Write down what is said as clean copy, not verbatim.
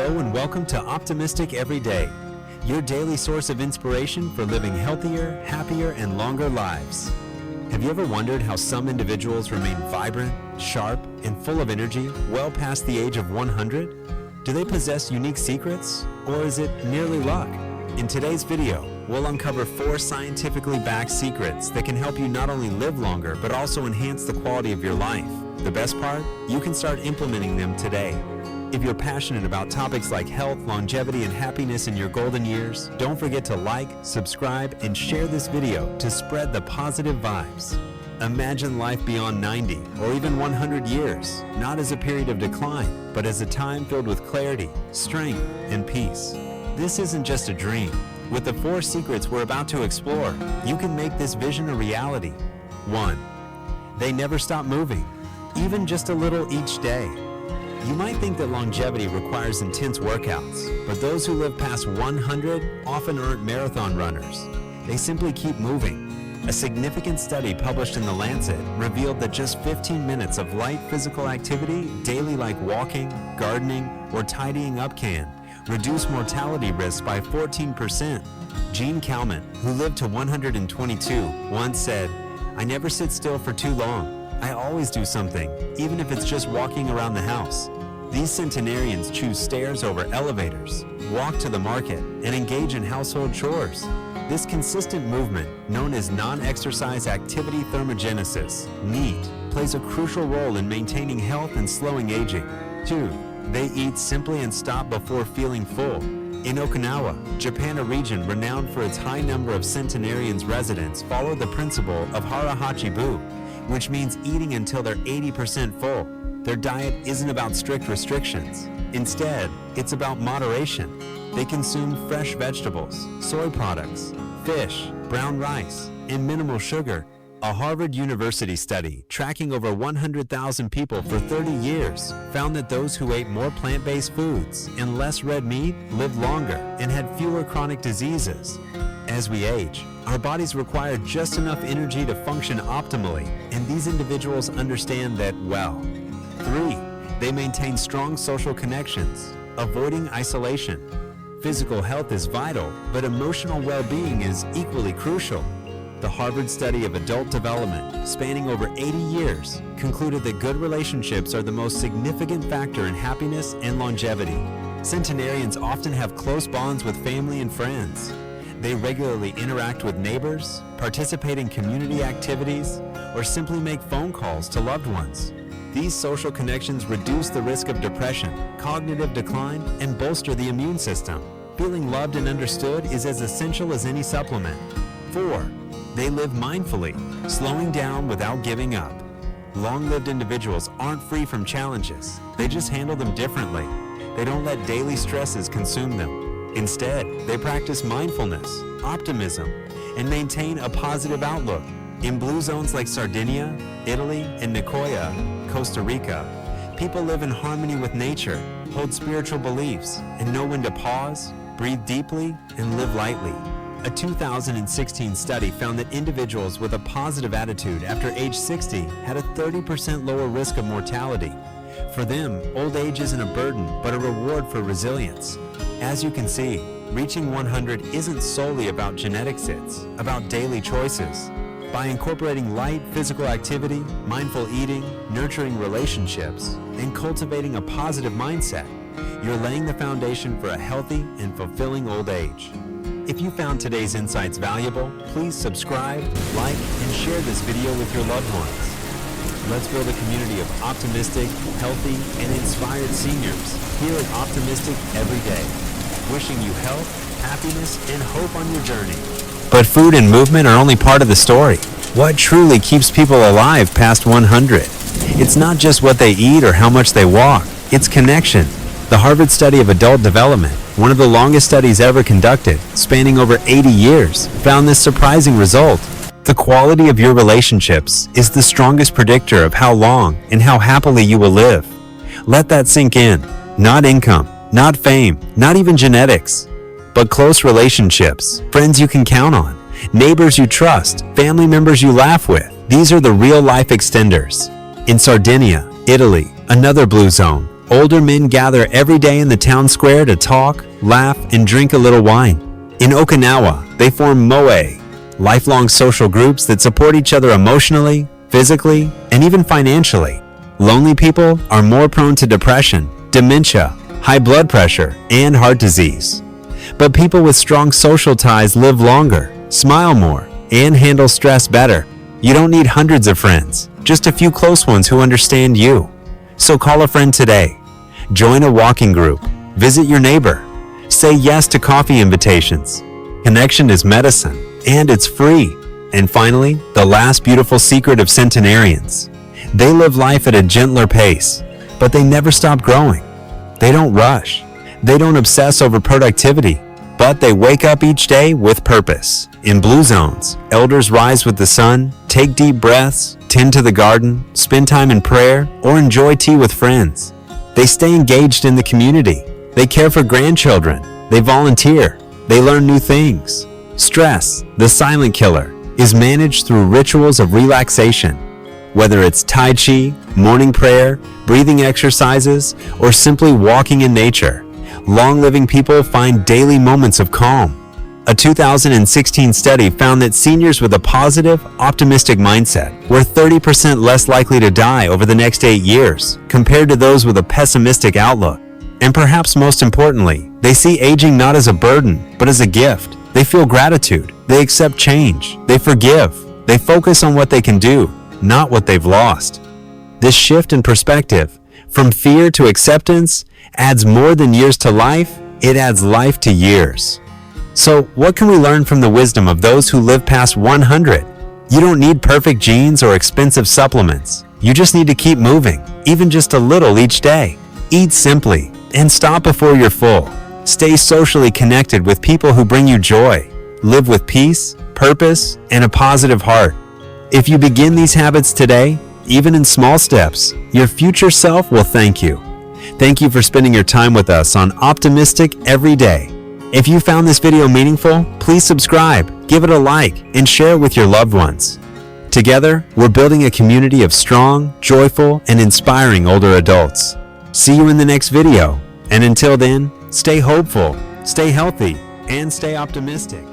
Hello and welcome to Optimistic Every Day, your daily source of inspiration for living healthier, happier, and longer lives. Have you ever wondered how some individuals remain vibrant, sharp, and full of energy well past the age of 100? Do they possess unique secrets, or is it merely luck? In today's video, we'll uncover 4 scientifically backed secrets that can help you not only live longer, but also enhance the quality of your life. The best part? You can start implementing them today. If you're passionate about topics like health, longevity, and happiness in your golden years, don't forget to like, subscribe, and share this video to spread the positive vibes. Imagine life beyond 90 or even 100 years, not as a period of decline, but as a time filled with clarity, strength, and peace. This isn't just a dream. With the 4 secrets we're about to explore, you can make this vision a reality. 1. They never stop moving, even just a little each day. You might think that longevity requires intense workouts, but those who live past 100 often aren't marathon runners. They simply keep moving. A significant study published in The Lancet revealed that just 15 minutes of light physical activity daily, like walking, gardening, or tidying up, can reduce mortality risks by 14%. Jean Kalman, who lived to 122, once said, "I never sit still for too long. I always do something, even if it's just walking around the house." These centenarians choose stairs over elevators, walk to the market, and engage in household chores. This consistent movement, known as non-exercise activity thermogenesis, NEAT, plays a crucial role in maintaining health and slowing aging. 2. They eat simply and stop before feeling full. In Okinawa, Japan, a region renowned for its high number of centenarians residents, follow the principle of hara-hachi-bu, which means eating until they're 80% full. Their diet isn't about strict restrictions. Instead, it's about moderation. They consume fresh vegetables, soy products, fish, brown rice, and minimal sugar. A Harvard University study tracking over 100,000 people for 30 years found that those who ate more plant-based foods and less red meat lived longer and had fewer chronic diseases. As we age, our bodies require just enough energy to function optimally, and these individuals understand that well. 3. They maintain strong social connections, avoiding isolation. Physical health is vital, but emotional well-being is equally crucial. The Harvard study of adult development, spanning over 80 years, concluded that good relationships are the most significant factor in happiness and longevity. Centenarians often have close bonds with family and friends. They regularly interact with neighbors, participate in community activities, or simply make phone calls to loved ones. These social connections reduce the risk of depression, cognitive decline, and bolster the immune system. Feeling loved and understood is as essential as any supplement. 4. They live mindfully, slowing down without giving up. Long-lived individuals aren't free from challenges. They just handle them differently. They don't let daily stresses consume them. Instead, they practice mindfulness, optimism, and maintain a positive outlook. In blue zones like Sardinia, Italy, and Nicoya, Costa Rica, people live in harmony with nature, hold spiritual beliefs, and know when to pause, breathe deeply, and live lightly. A 2016 study found that individuals with a positive attitude after age 60 had a 30% lower risk of mortality. For them, old age isn't a burden, but a reward for resilience. As you can see, reaching 100 isn't solely about genetics, it's about daily choices. By incorporating light physical activity, mindful eating, nurturing relationships, and cultivating a positive mindset, you're laying the foundation for a healthy and fulfilling old age. If you found today's insights valuable, please subscribe, like, and share this video with your loved ones. Let's build a community of optimistic, healthy, and inspired seniors here at Optimistic Every Day. Wishing you health, happiness, and hope on your journey. But food and movement are only part of the story. What truly keeps people alive past 100? It's not just what they eat or how much they walk. It's connection. The Harvard study of adult development, one of the longest studies ever conducted, spanning over 80 years, found this surprising result. The quality of your relationships is the strongest predictor of how long and how happily you will live. Let that sink in. Not income, not fame, not even genetics, but close relationships, friends you can count on, neighbors you trust, family members you laugh with. These are the real life extenders. In Sardinia, Italy, another blue zone, Older men gather every day in the town square to talk, laugh, and drink a little wine. In Okinawa, they form moe, lifelong social groups that support each other emotionally, physically, and even financially. Lonely people are more prone to depression, dementia, high blood pressure, and heart disease. But people with strong social ties live longer, smile more, and handle stress better. You don't need hundreds of friends, just a few close ones who understand you. So call a friend today. Join a walking group. Visit your neighbor. Say yes to coffee invitations. Connection is medicine, and it's free. And finally, the last beautiful secret of centenarians. They live life at a gentler pace, but they never stop growing. They don't rush. They don't obsess over productivity, but they wake up each day with purpose. In blue zones, elders rise with the sun, take deep breaths, tend to the garden, spend time in prayer, or enjoy tea with friends. They stay engaged in the community. They care for grandchildren. They volunteer. They learn new things. Stress, the silent killer, is managed through rituals of relaxation. Whether it's Tai Chi, morning prayer, breathing exercises, or simply walking in nature, long-living people find daily moments of calm. A 2016 study found that seniors with a positive, optimistic mindset were 30% less likely to die over the next 8 years compared to those with a pessimistic outlook. And perhaps most importantly, they see aging not as a burden, but as a gift. They feel gratitude. They accept change. They forgive. They focus on what they can do, not what they've lost. This shift in perspective, from fear to acceptance, adds more than years to life, it adds life to years. So, what can we learn from the wisdom of those who live past 100? You don't need perfect genes or expensive supplements. You just need to keep moving, even just a little each day. Eat simply, and stop before you're full. Stay socially connected with people who bring you joy. Live with peace, purpose, and a positive heart. If you begin these habits today, even in small steps, your future self will thank you. Thank you for spending your time with us on Optimistic Every Day. If you found this video meaningful, please subscribe, give it a like, and share it with your loved ones. Together, we're building a community of strong, joyful, and inspiring older adults. See you in the next video, and until then, stay hopeful, stay healthy, and stay optimistic.